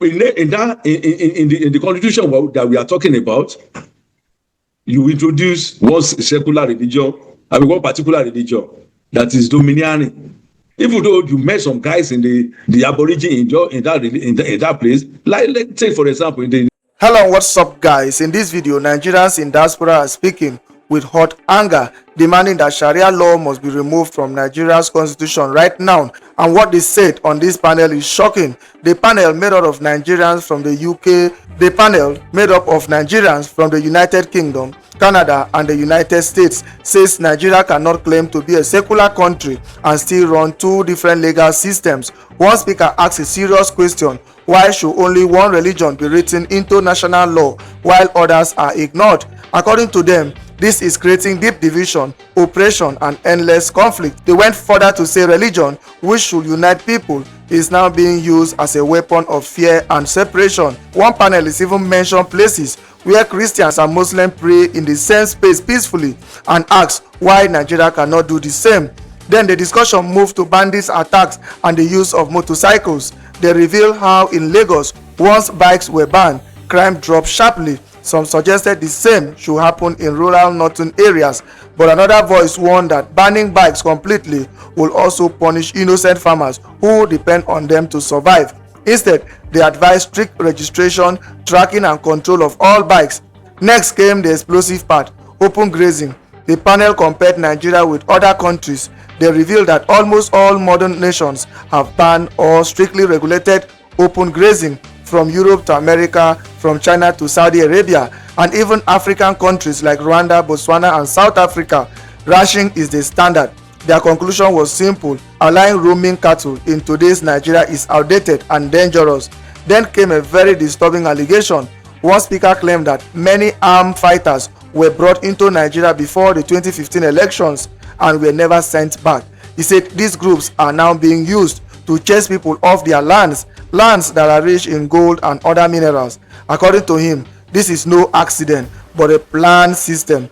in the constitution that we are talking about, you introduce one secular religion, one particular religion that is domineering. Even though you met some guys in the aborigine in that place, like let's say for example, Hello, what's up, guys? In this video, Nigerians in diaspora are speaking with hot anger, demanding that Sharia law must be removed from Nigeria's constitution right now. And what they said on this panel is shocking. The panel made up of Nigerians from the UK, the panel made up of Nigerians from the United Kingdom, Canada, and the United States says Nigeria cannot claim to be a secular country and still run two different legal systems. One speaker asks a serious question: why should only one religion be written into national law while others are ignored? According to them, this is creating deep division, oppression, and endless conflict. They went further to say religion, which should unite people, is now being used as a weapon of fear and separation. One panelist even mentioned places where Christians and Muslims pray in the same space peacefully and asked why Nigeria cannot do the same. Then the discussion moved to bandits attacks and the use of motorcycles. They revealed how in Lagos, once bikes were banned, crime dropped sharply. Some suggested the same should happen in rural northern areas, but another voice warned that banning bikes completely will also punish innocent farmers who depend on them to survive. Instead, they advised strict registration, tracking, and control of all bikes. Next came the explosive part: open grazing. The panel compared Nigeria with other countries. They revealed that almost all modern nations have banned or strictly regulated open grazing, from Europe to America, from China to Saudi Arabia, and even African countries like Rwanda, Botswana, and South Africa. Ranching is the standard. Their conclusion was simple: allowing roaming cattle in today's Nigeria is outdated and dangerous. Then came a very disturbing allegation. One speaker claimed that many armed fighters were brought into Nigeria before the 2015 elections and were never sent back. He said these groups are now being used to chase people off their lands that are rich in gold and other minerals. According to him, this is no accident but a planned system.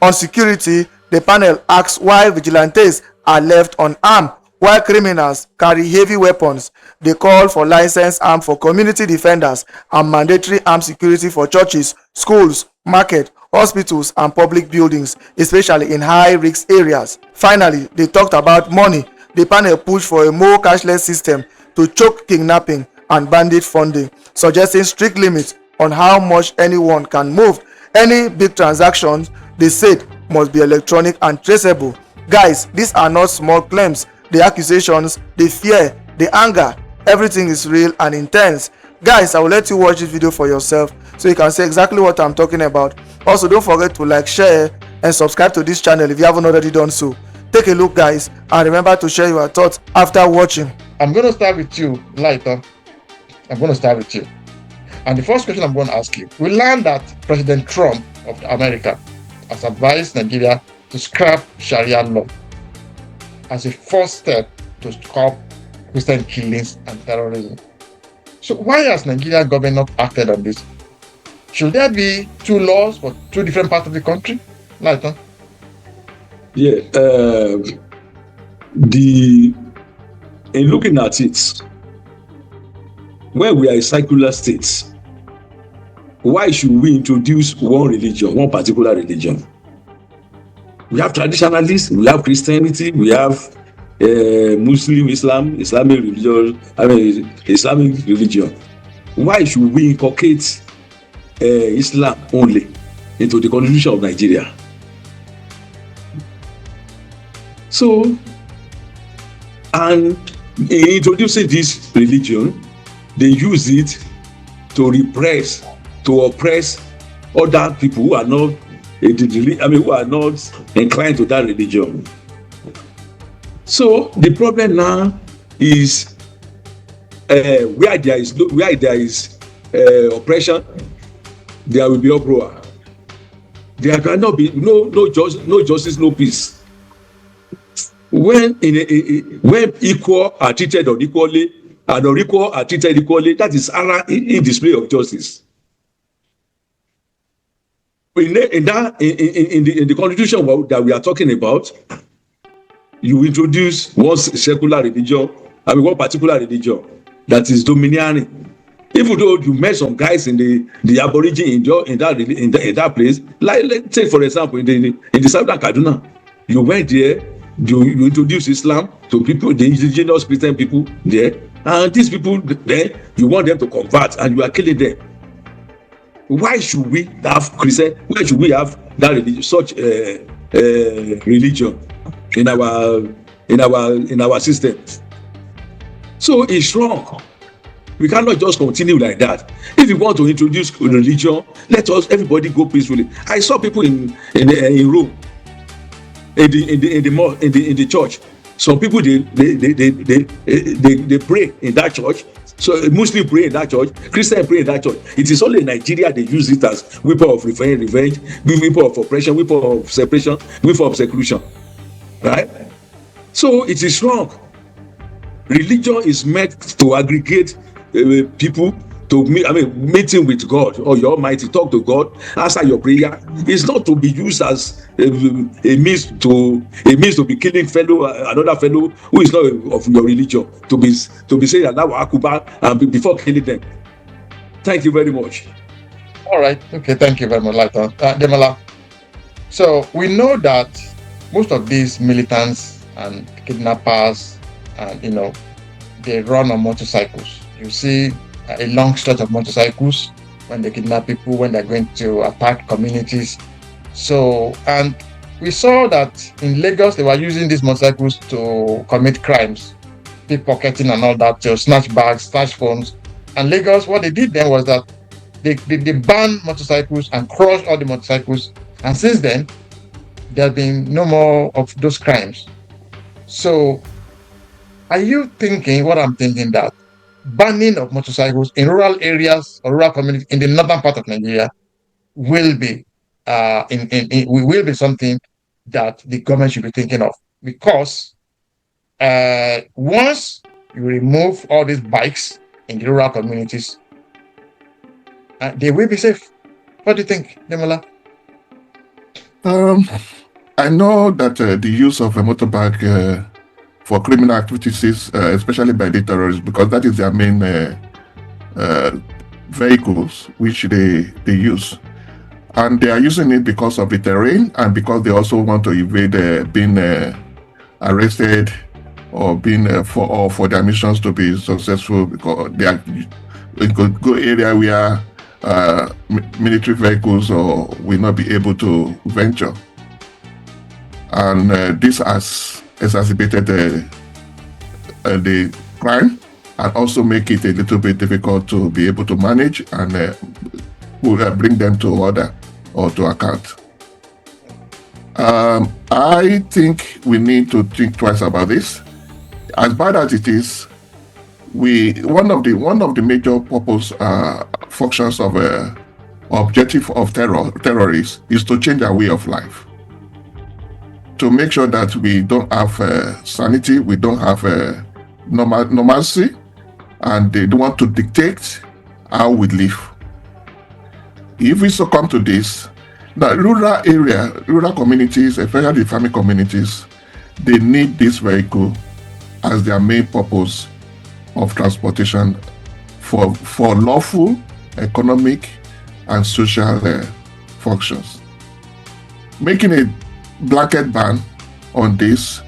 On security, the panel asks why vigilantes are left unarmed while criminals carry heavy weapons. They call for licensed arms for community defenders and mandatory armed security for churches, schools, markets, hospitals, and public buildings, especially in high-risk areas. Finally, they talked about money. The panel pushed for a more cashless system to choke kidnapping and bandit funding, suggesting strict limits on how much anyone can move. Any big transactions, they said, must be electronic and traceable. Guys, these are not small claims. The accusations, the fear, the anger, everything is real and intense. Guys, I will let you watch this video for yourself so you can see exactly what I'm talking about. Also, don't forget to like, share, and subscribe to this channel if you haven't already done so. Take a look, guys, and remember to share your thoughts after watching. I'm going to start with you, Lighter. I'm going to start with you. And the first question I'm going to ask you: we learned that President Trump of America has advised Nigeria to scrap Sharia law as a first step to stop Christian killings and terrorism. So why has Nigeria government not acted on this? Should there be two laws for two different parts of the country? Lighter. Yeah, in looking at it, when we are a secular state, why should we introduce one religion, one particular religion? We have traditionalists, we have Christianity, we have Muslim, Islamic religion. Why should we inculcate Islam only into the constitution of Nigeria? So, and in introducing this religion, they use it to repress, to oppress other people who are not, who are not inclined to that religion. So the problem now is where there is oppression, there will be uproar. There cannot be no justice, no peace. When when equal are treated unequally and unequal are treated equally, that is in display of justice. In the constitution that we are talking about, you introduce one secular religion, one particular religion that is domineering. Even though you met some guys in the aborigine in that place, like let's say for example in the southern Kaduna, you went there, you introduce Islam to people, the indigenous Christian people there, and these people then you want them to convert and you are killing them. Why should we have Christian? Why should we have that religion, such religion in our system? So it's wrong. We cannot just continue like that. If you want to introduce religion, let us everybody go peacefully. I saw people in Rome, in the church. Some people they pray in that church. So Muslim pray in that church, Christian pray in that church. It is only in Nigeria they use it as weapon of revenge, weapon of oppression, weapon of separation, weapon of seclusion. Right? So it is wrong. Religion is meant to aggregate people to meeting with God or your Almighty, talk to God, answer your prayer. It's not to be used as a means to be killing another fellow who is not of your religion, to be saying Allahu Akbar and before killing them. Thank you very much. All right. Okay. Thank you very much, Lighton. Demola. So we know that most of these militants and kidnappers, and they run on motorcycles. You see a long stretch of motorcycles when they kidnap people, when they're going to attack communities. So, and we saw that in Lagos, they were using these motorcycles to commit crimes, pickpocketing and all that, to snatch bags, snatch phones. And Lagos, what they did then was that they banned motorcycles and crushed all the motorcycles. And since then, there have been no more of those crimes. So, are you thinking what I'm thinking, that banning of motorcycles in rural areas or rural communities in the northern part of Nigeria will be will be something that the government should be thinking of? Because once you remove all these bikes in the rural communities, they will be safe. What do you think, Demola? I know that the use of a motorbike for criminal activities, especially by the terrorists, because that is their main vehicles which they use. And they are using it because of the terrain and because they also want to evade being arrested or being for their missions to be successful, because they are go area where military vehicles will not be able to venture. And this has exacerbated the crime and also make it a little bit difficult to be able to manage and bring them to order or to account. I think we need to think twice about this. As bad as it is, one of the major functions of objective of terrorists is to change our way of life, to make sure that we don't have sanity, we don't have normalcy, and they don't want to dictate how we live. If we succumb to this, the rural communities, especially the farming communities, they need this vehicle as their main purpose of transportation for lawful, economic, and social functions. Making a blanket ban on this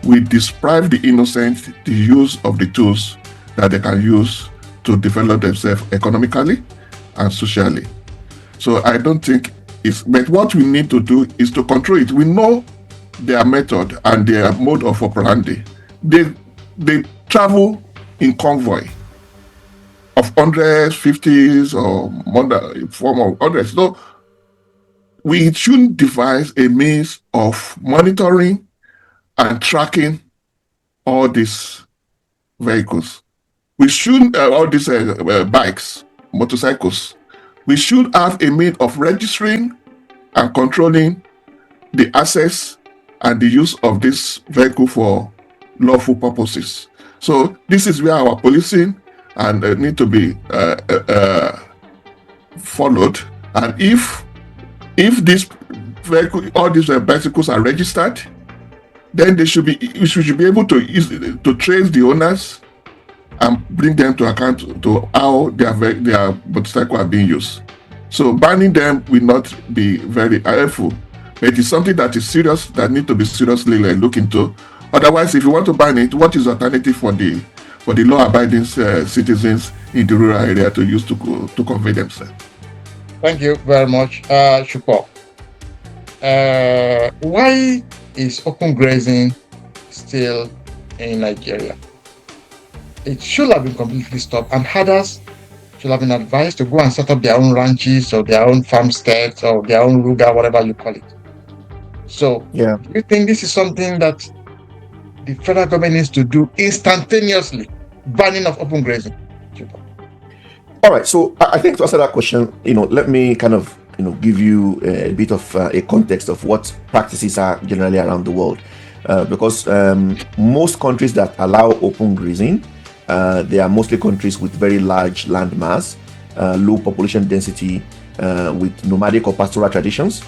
will deprive the innocent the use of the tools that they can use to develop themselves economically and socially. So I don't think but what we need to do is to control it. We know their method and their mode of operandi. They travel in convoy of hundreds, 50s, or more form of hundreds. So we should devise a means of monitoring and tracking all these vehicles. We should, all these bikes, motorcycles, we should have a means of registering and controlling the access and the use of this vehicle for lawful purposes. So this is where our policing and need to be followed. And if this vehicle, all these bicycles are registered, then we should be able to trace the owners and bring them to account to how their motorcycle are being used. So banning them will not be very helpful. But it is something that is serious, that need to be seriously looked into. Otherwise, if you want to ban it, what is the alternative for the law-abiding citizens in the rural area to use to convey themselves? Thank you very much, Shupo. Why is open grazing still in Nigeria? It should have been completely stopped, and herders should have been advised to go and set up their own ranches or their own farmsteads or their own ruga, whatever you call it. So, Yeah. do you think this is something that the federal government needs to do instantaneously, banning of open grazing? All right, so I think to answer that question, let me kind of give you a bit of a context of what practices are generally around the world, because most countries that allow open grazing, they are mostly countries with very large land mass, low population density, with nomadic or pastoral traditions,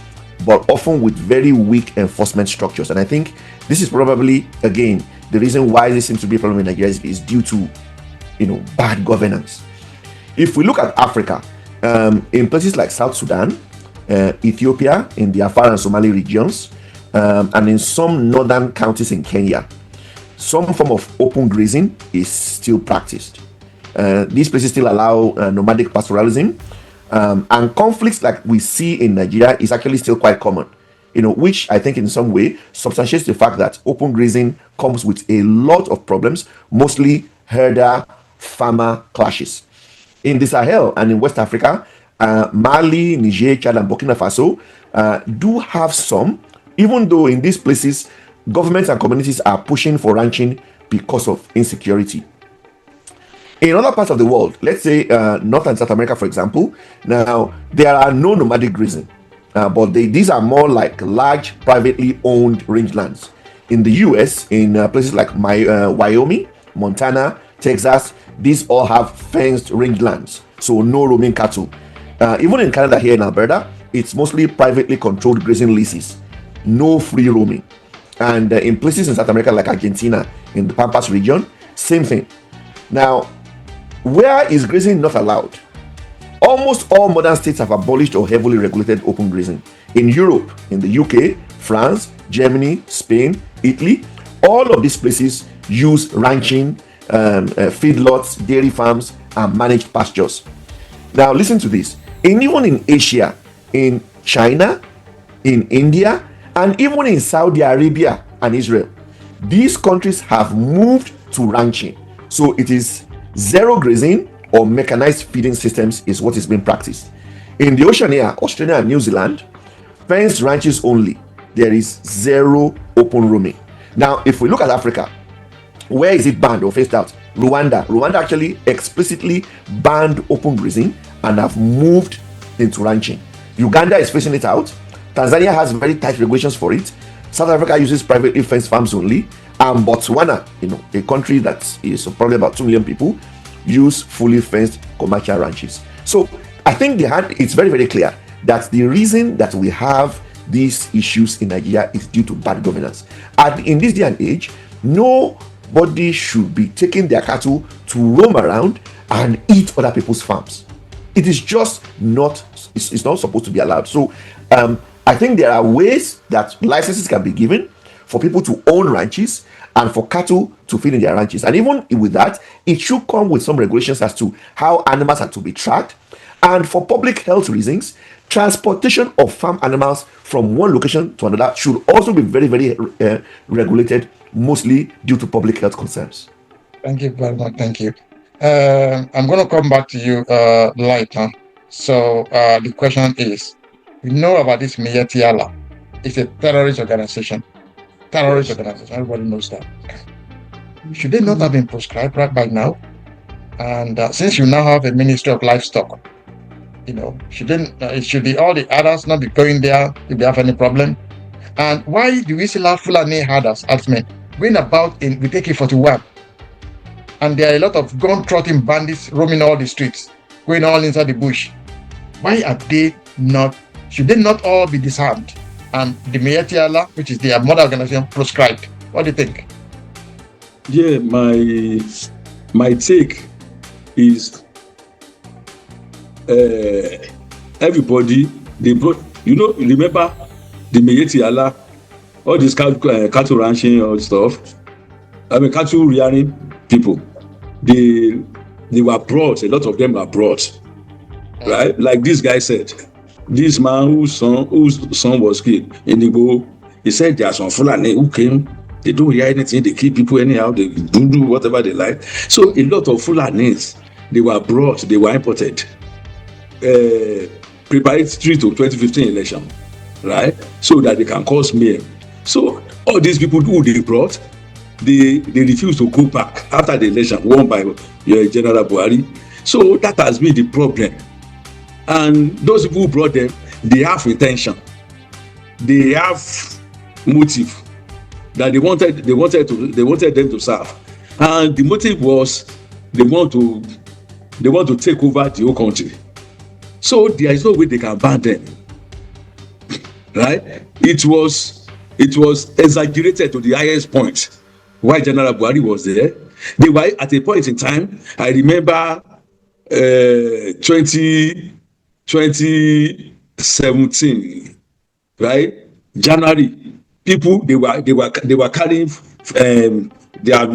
but often with very weak enforcement structures. And I think this is probably, again, the reason why this seems to be a problem in Nigeria is due to bad governance. If we look at Africa, in places like South Sudan, Ethiopia, in the Afar and Somali regions, and in some northern counties in Kenya, some form of open grazing is still practiced. These places still allow nomadic pastoralism, and conflicts like we see in Nigeria is actually still quite common, which I think in some way substantiates the fact that open grazing comes with a lot of problems, mostly herder-farmer clashes. In the Sahel and in West Africa, Mali, Niger, Chad, and Burkina Faso do have some, even though in these places, governments and communities are pushing for ranching because of insecurity. In other parts of the world, let's say North and South America, for example, now there are no nomadic grazing, but these are more like large privately owned rangelands. In the US, in places like Wyoming, Montana, Texas, these all have fenced rangelands, so no roaming cattle. Even in Canada, here in Alberta, it's mostly privately controlled grazing leases, no free roaming. And in places in South America like Argentina, in the Pampas region, same thing. Now, where is grazing not allowed? Almost all modern states have abolished or heavily regulated open grazing. In Europe, in the UK, France, Germany, Spain, Italy, all of these places use ranching, feedlots, dairy farms, and managed pastures. Now, listen to this. Even in Asia, in China, in India, and even in Saudi Arabia and Israel, these countries have moved to ranching. So it is zero grazing or mechanized feeding systems is what is being practiced. In the Oceania, Australia and New Zealand, fenced ranches only. There is zero open roaming. Now, if we look at Africa, where is it banned or phased out? Rwanda actually explicitly banned open grazing and have moved into ranching. Uganda is phasing it out. Tanzania has very tight regulations for it. South Africa uses privately fenced farms only. And Botswana, a country that is probably about 2 million people, use fully fenced commercial ranches. So I think it's very, very clear that the reason that we have these issues in Nigeria is due to bad governance. And in this day and age, nobody should be taking their cattle to roam around and eat other people's farms. It is just not, it's not supposed to be allowed. So I think there are ways that licenses can be given for people to own ranches and for cattle to feed in their ranches. And even with that, it should come with some regulations as to how animals are to be tracked. And for public health reasons, transportation of farm animals from one location to another should also be very, very regulated, mostly due to public health concerns. Thank you very much. Thank you. I'm going to come back to you, Light. So the question is, we know about this Miyetti Allah. It's a terrorist organization. Everybody knows that. Should they not have been proscribed right by now? And since you now have a Ministry of Livestock, should all the others not be going there if they have any problem? And why do we still have fulani herders, herdsmen, going about with AK-41? And there are a lot of gun-trotting bandits roaming all the streets, going all inside the bush. Why are they not? Should they not all be disarmed? And the Miyetti Allah, which is their mother organization, proscribed? What do you think? Yeah, my take is everybody, they brought, remember the Meyeti Allah, all these cattle ranching or stuff, cattle rearing people, they were brought, a lot of them were brought, right? Like this guy said, this man whose son was killed in Igbo, he said there are some Fulani who came, they don't hear anything, they kill people anyhow, they do whatever they like. So a lot of Fulanis, they were brought, they were imported, preparatory to 2015 election, right? So that they can cause mayhem. So all these people who they brought, they refuse to go back after the election won by General Buhari. So that has been the problem. And those people who brought them, they have intention, they have motive that they wanted them to serve, and the motive was they want to take over the whole country. So there is no way they can ban them, right? It was exaggerated to the highest point. Why General Buhari was there? They were at a point in time. I remember 2017, right? January. People they were carrying their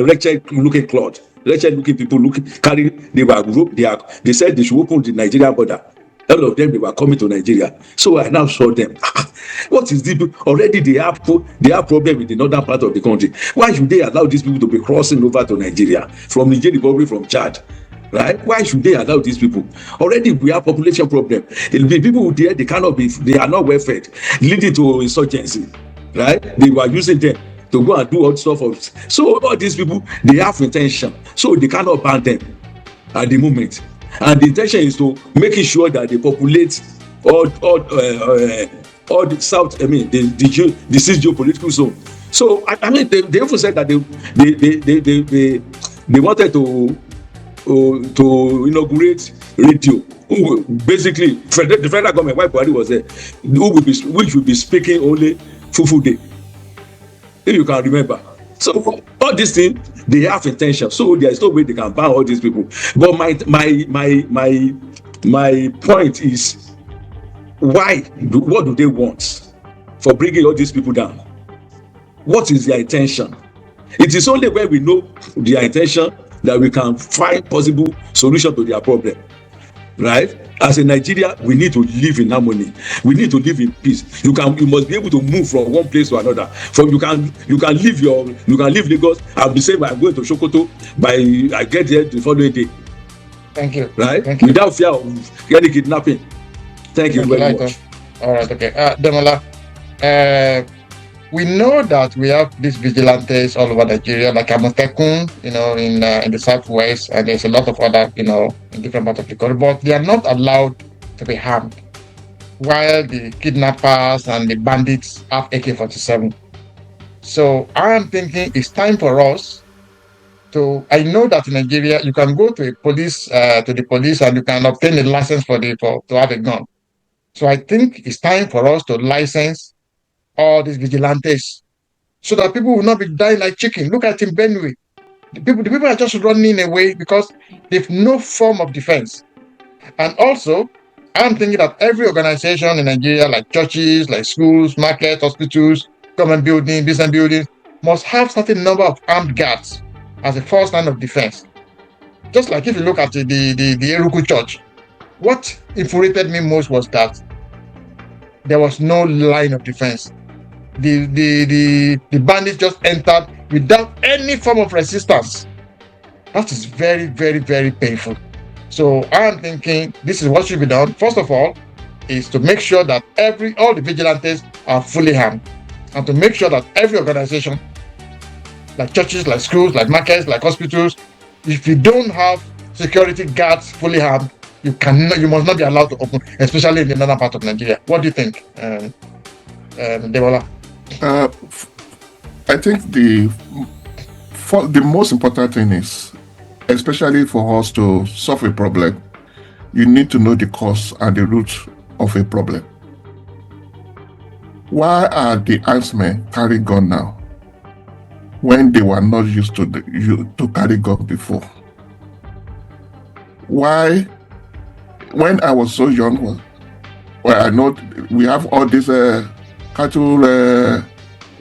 wretched looking cloth, wretched looking people carrying. They said they should open the Nigerian border. All of them, they were coming to Nigeria. So I now saw them. What is this? Already they have problem in the northern part of the country. Why should they allow these people to be crossing over to Nigeria from Niger Republic, from Chad? Right? Why should they allow these people? Already we have population problem. The people there, they are not well fed, leading to insurgency. Right? They were using them to go and do all stuff. So all these people, they have intention. So they cannot ban them at the moment. And the intention is to making sure that they populate all the south. The 6 geopolitical zone. So they also said that they wanted to inaugurate radio. Basically, the federal government, while Buhari was there, which will be speaking only Fufu Day, if you can remember. So all these things, they have intention. So there is no way they can ban all these people. But my point is, what do they want for bringing all these people down? What is their intention? It is only when we know their intention that we can find possible solution to their problem, right? As a Nigeria, we need to live in harmony. We need to live in peace. You must be able to move from one place to another. You can leave Lagos and be saying, I'm going to Sokoto, I get there the following day. Thank you. Right? Thank you. Without fear of getting kidnapping. Thank you very much. All right, okay. Demola, we know that we have these vigilantes all over Nigeria, like Amotekun, in the southwest, and there's a lot of other, in different parts of the country, but they are not allowed to be harmed, while the kidnappers and the bandits have AK-47. So I am thinking it's time for us to. I know that in Nigeria you can go to the police, and you can obtain a license to have a gun. So I think it's time for us to license all these vigilantes, so that people will not be dying like chicken. Look at in Benue. The people are just running away because they've no form of defense. And also, I'm thinking that every organization in Nigeria, like churches, like schools, markets, hospitals, government buildings, business buildings, must have certain number of armed guards as a first line of defense. Just like if you look at the Eruku church, what infuriated me most was that there was no line of defense. The bandits just entered without any form of resistance. That is very, very, very painful. So I am thinking this is what should be done. First of all, is to make sure that all the vigilantes are fully armed, and to make sure that every organization, like churches, like schools, like markets, like hospitals, if you don't have security guards fully armed, you must not be allowed to open, especially in the northern part of Nigeria. What do you think, Debola? I think the most important thing is, especially for us to solve a problem, you need to know the cause and the root of a problem. Why are the herdsmen carrying gun now? when they were not used to to carry gun before. Why? When I was so young, well, I know we have all this cattle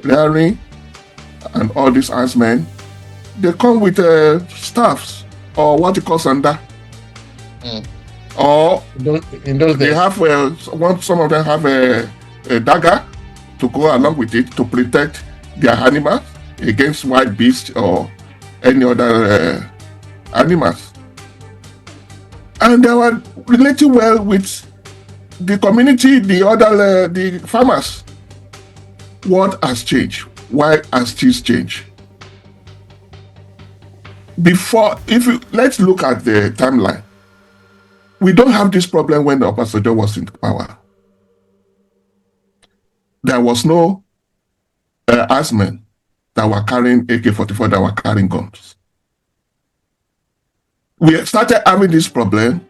rearing and all these herdsmen. They come with staffs or what you call sanda. Or in those they days, have some of them have a dagger to go along with it to protect their animals against wild beasts or any other animals. And they were relating well with the community, the farmers. What has changed? Why has this changed? Let's look at the timeline. We don't have this problem when Obasanjo was in power. There was no herdsmen that were carrying AK-44, that were carrying guns. We started having this problem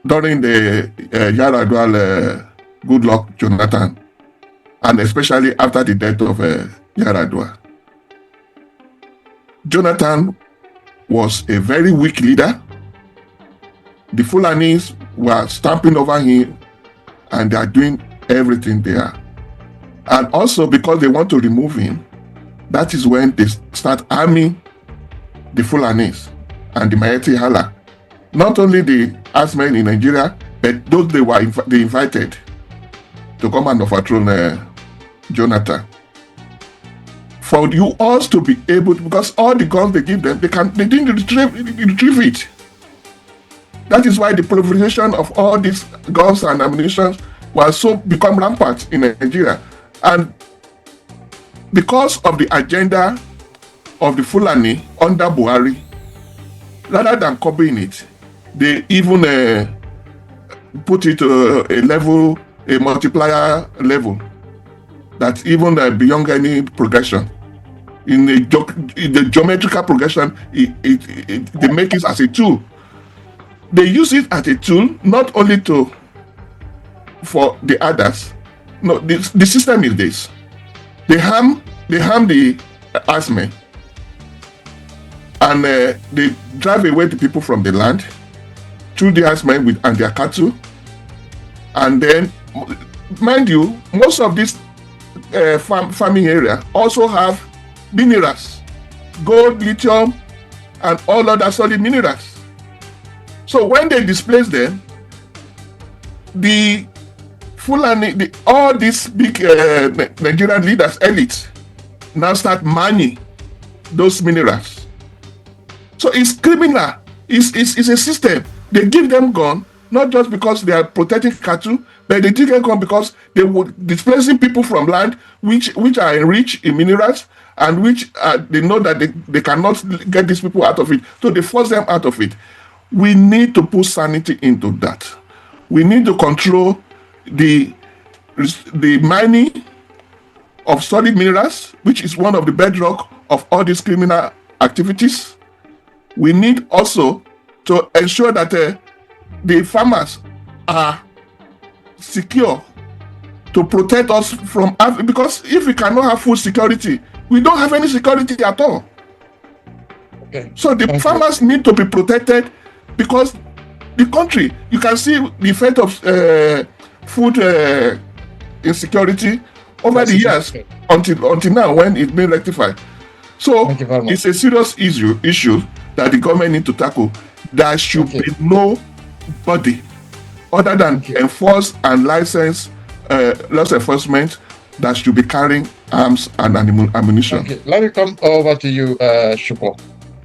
during the Yaradua Goodluck Jonathan, and especially after the death of Yaradua. Jonathan was a very weak leader. The Fulanis were stamping over him and they are doing everything there. And also because they want to remove him, that is when they start arming the Fulanis and the Maeti Hala. Not only the herdsmen in Nigeria, but those they invited to come and overthrow Jonathan. For you all to be able to, because all the guns they give them, they didn't retrieve it. That is why the proliferation of all these guns and ammunition was so become rampant in Nigeria. And because of the agenda of the Fulani under Buhari, rather than curbing it, they even put it a multiplier level that's even beyond any progression. In the geometrical progression, they make it as a tool. They use it as a tool not only for the others. No, the system is this: they harm the herdsmen, and they drive away the people from the land through the herdsmen and their cattle. And then, mind you, most of this farming area also have minerals, gold, lithium, and all other solid minerals. So when they displace them, the Fulani, all these big Nigerian leaders, elites, now start mining those minerals. So it's criminal. It's a system. They give them gun, not just because they are protecting cattle, but they give them gun because they were displacing people from land which are enriched in minerals and which they know that they cannot get these people out of it. So they force them out of it. We need to put sanity into that. We need to control the mining of solid minerals, which is one of the bedrock of all these criminal activities. We need also to ensure that the farmers are secure to protect us from, because if we cannot have food security, we don't have any security at all. Okay. So the farmers need to be protected, because the country, you can see the effect of food insecurity over the years until now, when it's been rectified. So it's a serious issue that the government need to tackle. There should be nobody other than enforce and license law enforcement that should be carrying arms and ammunition. Okay. Let me come over to you, Shupo.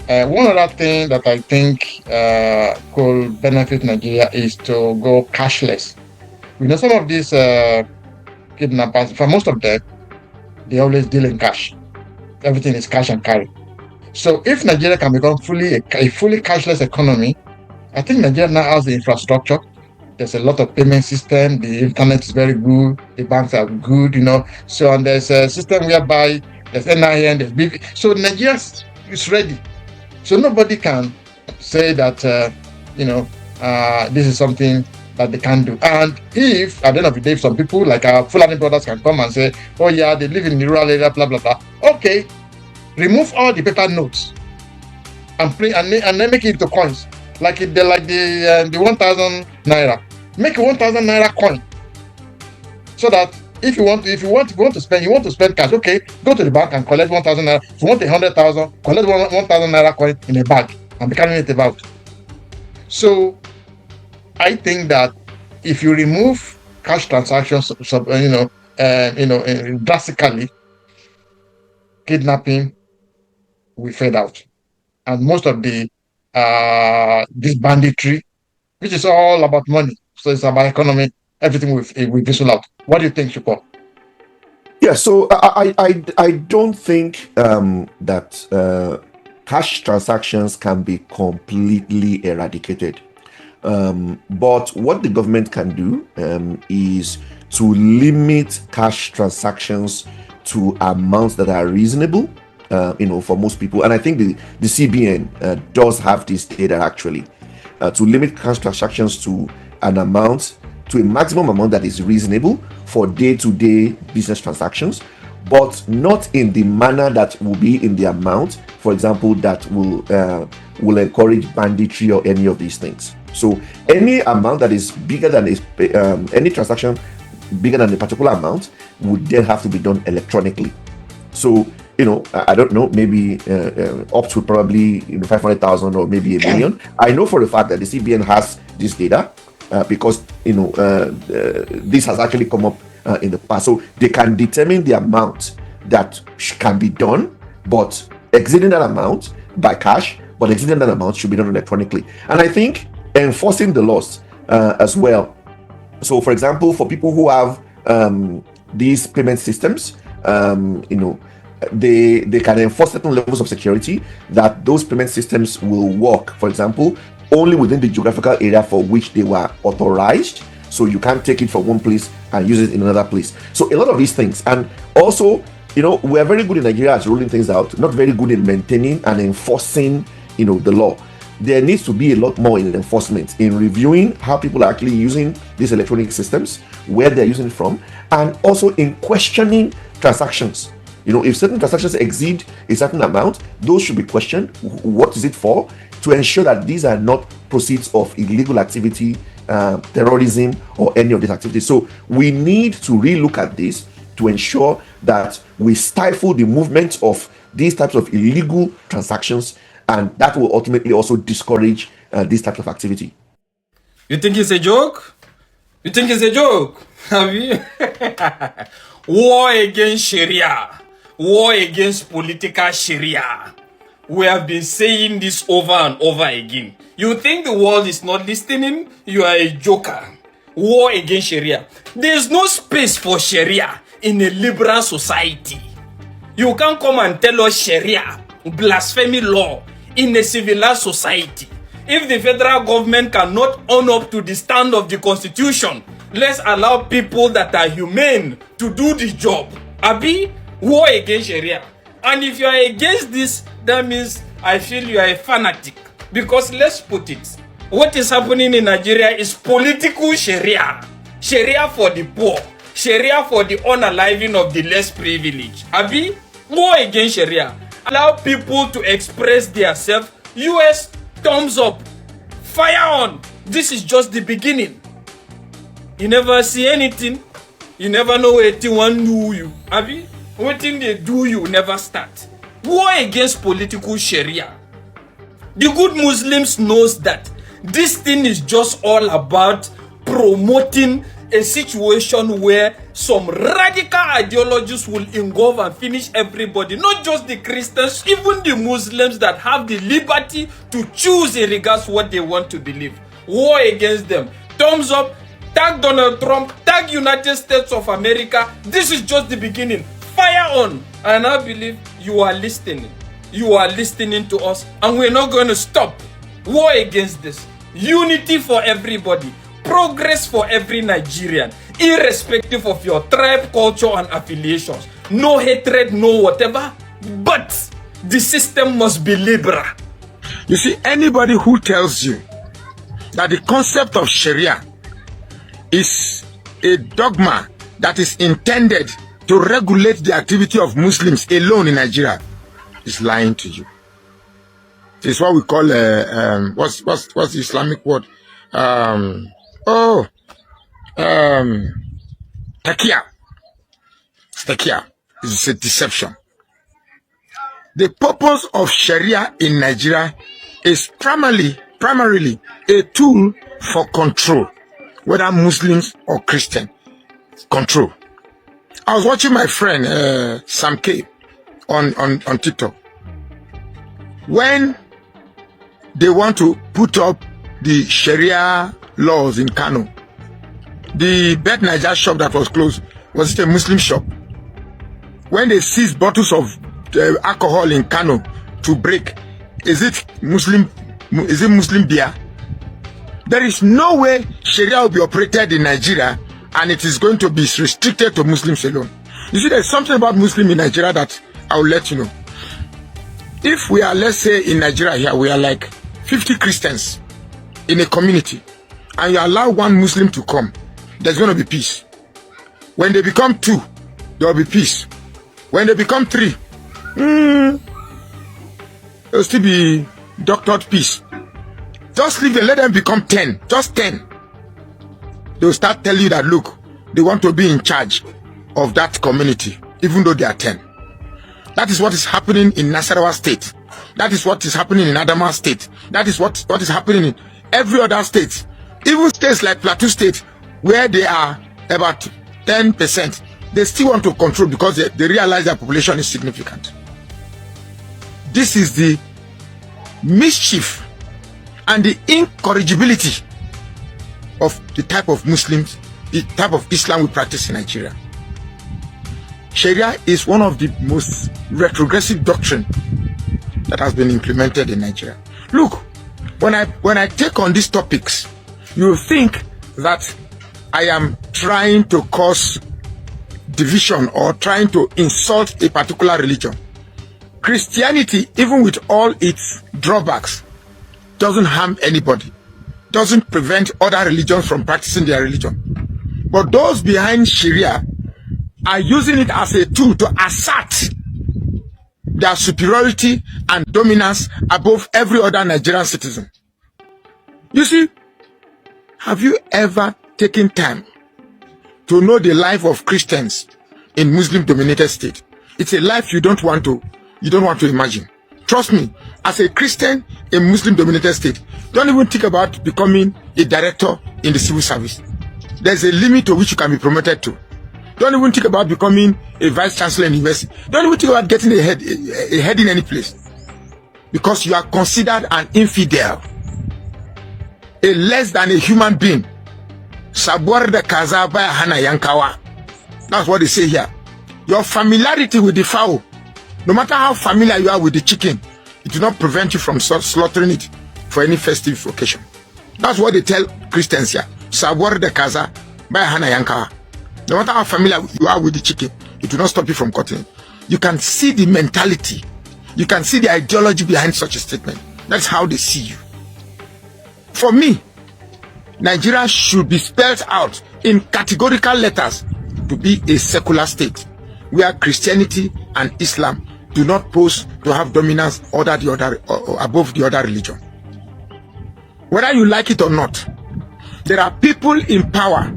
One other thing that I think could benefit Nigeria is to go cashless. We know some of these kidnappers, for most of them, they always deal in cash. Everything is cash and carry. So if Nigeria can become a fully cashless economy, I think Nigeria now has the infrastructure. There's a lot of payment system. The internet is very good. The banks are good, So, and there's a system whereby there's NIN, there's BV. So Nigeria is ready. So nobody can say that, this is something that they can do. And if at the end of the day, some people like our Fulani brothers can come and say, oh yeah, they live in the rural area, blah blah blah. Okay, remove all the paper notes and print and then make it into coins, like the 1,000 naira. Make a 1,000 naira coin, so that if you want to spend cash, okay, go to the bank and collect 1,000 naira. If you want 100,000, collect 1,000 naira coin in a bag and be carrying it about. So I think that if you remove cash transactions, drastically, kidnapping will fade out, and most of the this banditry, which is all about money, so it's about economy, everything will fizzle out. What do you think, Shuko? Yeah, so I don't think that cash transactions can be completely eradicated. But what the government can do is to limit cash transactions to amounts that are reasonable, for most people. And I think the CBN does have this data actually, to limit cash transactions to an amount, to a maximum amount that is reasonable for day-to-day business transactions, but not in the manner that will be in the amount, for example, that will encourage banditry or any of these things. So any amount that is bigger than any transaction bigger than a particular amount would then have to be done electronically. So I don't know, maybe up to probably 500,000 or maybe $1 million. I know for a fact that the CBN has this data because this has actually come up in the past. So they can determine the amount that can be done, but exceeding that amount by cash, but exceeding that amount should be done electronically. And I think enforcing the laws as well. So, for example, for people who have these payment systems, they can enforce certain levels of security that those payment systems will work, for example, only within the geographical area for which they were authorized. So you can't take it from one place and use it in another place. So a lot of these things. And also, we're very good in Nigeria at rolling things out, not very good in maintaining and enforcing, the law. There needs to be a lot more in enforcement, in reviewing how people are actually using these electronic systems, where they're using it from, and also in questioning transactions. If certain transactions exceed a certain amount, those should be questioned. What is it for? To ensure that these are not proceeds of illegal activity, terrorism, or any of these activities. So we need to relook at this to ensure that we stifle the movement of these types of illegal transactions, and that will ultimately also discourage these types of activity. You think it's a joke? You think it's a joke? Have you? War against Sharia. War against political Sharia. We have been saying this over and over again. You think the world is not listening? You are a joker. War against Sharia. There is no space for Sharia in a liberal society. You can't come and tell us Sharia, blasphemy law, in a civilized society. If the federal government cannot own up to the stand of the constitution, let's allow people that are humane to do the job. Abi, war against Sharia. And if you are against this, that means I feel you are a fanatic. Because let's put it, what is happening in Nigeria is political Sharia. Sharia for the poor. Sharia for the unaliving of the less privileged. Abi, war against Sharia. Allow people to express themselves. US, thumbs up. Fire on. This is just the beginning. You never see anything. You never know what one do you. Abi, what thing they do you never start. War against political Sharia. The good Muslims knows that this thing is just all about promoting a situation where some radical ideologies will engulf and finish everybody, not just the Christians, even the Muslims that have the liberty to choose in regards to what they want to believe. War against them. Thumbs up. Tag Donald Trump. Tag United States of America. This is just the beginning. Fire on. And I believe you are listening. You are listening to us, and we're not going to stop. War against this. Unity for everybody. Progress for every Nigerian, irrespective of your tribe, culture, and affiliations. No hatred, no whatever, but the system must be liberal. You see, anybody who tells you that the concept of Sharia is a dogma that is intended to regulate the activity of Muslims alone in Nigeria is lying to you. It's what we call what's the Islamic word? Takia. Takia is a deception. The purpose of Sharia in Nigeria is primarily a tool for control, whether Muslims or Christian. Control. I was watching my friend Sam K on TikTok. When they want to put up the Sharia laws in Kano, the Bet Niger shop that was closed, was it a Muslim shop? When they seized bottles of alcohol in Kano to break, is it Muslim beer? There is no way Sharia will be operated in Nigeria and it is going to be restricted to Muslims alone. You see, there's something about Muslim in Nigeria that I will let you know. If we are, let's say in Nigeria here, we are like 50 Christians in a community, and you allow one Muslim to come, there's going to be peace. When they become 2, there will be peace. When they become 3, there will still be doctored peace. Just leave them, let them become 10, just 10. They will start telling you that, look, they want to be in charge of that community, even though they are 10. That is what is happening in Nasarawa State. That is what is happening in Adamawa State. That is what is happening in every other state. Even states like Plateau State, where they are about 10%, they still want to control because they realize their population is significant. This is the mischief and the incorrigibility of the type of Muslims, the type of Islam we practice in Nigeria. Sharia is one of the most retrogressive doctrine that has been implemented in Nigeria. Look, when I take on these topics, you think that I am trying to cause division or trying to insult a particular religion. Christianity, even with all its drawbacks, doesn't harm anybody, doesn't prevent other religions from practicing their religion. But those behind Sharia are using it as a tool to assert their superiority and dominance above every other Nigerian citizen. You see, have you ever taken time to know the life of Christians in Muslim-dominated state? It's a life you don't want to imagine. Trust me, as a Christian in Muslim-dominated state, don't even think about becoming a director in the civil service. There's a limit to which you can be promoted to. Don't even think about becoming a vice chancellor in university. Don't even think about getting a head in any place. Because you are considered an infidel, a less than a human being. Sabuar de Kazaba Hana Yankawa. That's what they say here. Your familiarity with the fowl, no matter how familiar you are with the chicken, it will not prevent you from slaughtering it for any festive occasion. That's what they tell Christians here. Sabuar de Kaza by Hana Yankawa. No matter how familiar you are with the chicken, it will not stop you from cutting it. You can see the mentality. You can see the ideology behind such a statement. That's how they see you. For me, Nigeria should be spelled out in categorical letters to be a secular state where Christianity and Islam do not pose to have dominance or above the other religion. Whether you like it or not, there are people in power.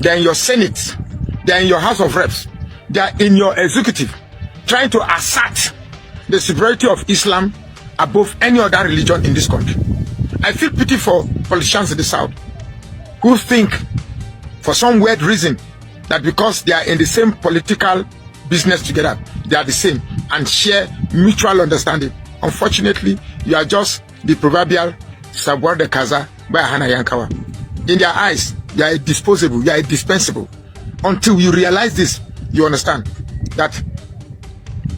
They are in your Senate, they are in your House of Reps, they are in your executive, trying to assert the superiority of Islam above any other religion in this country. I feel pity for politicians in the South who think, for some weird reason, that because they are in the same political business together, they are the same and share mutual understanding. Unfortunately, you are just the proverbial Sabuar de Kaza by Hana Yankawa. In their eyes, you are disposable, you are dispensable. Until you realize this, you understand that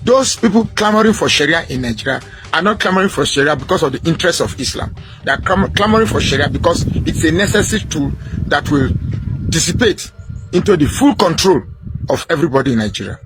those people clamoring for Sharia in Nigeria are not clamoring for Sharia because of the interests of Islam. They are clamoring for Sharia because it's a necessary tool that will dissipate into the full control of everybody in Nigeria.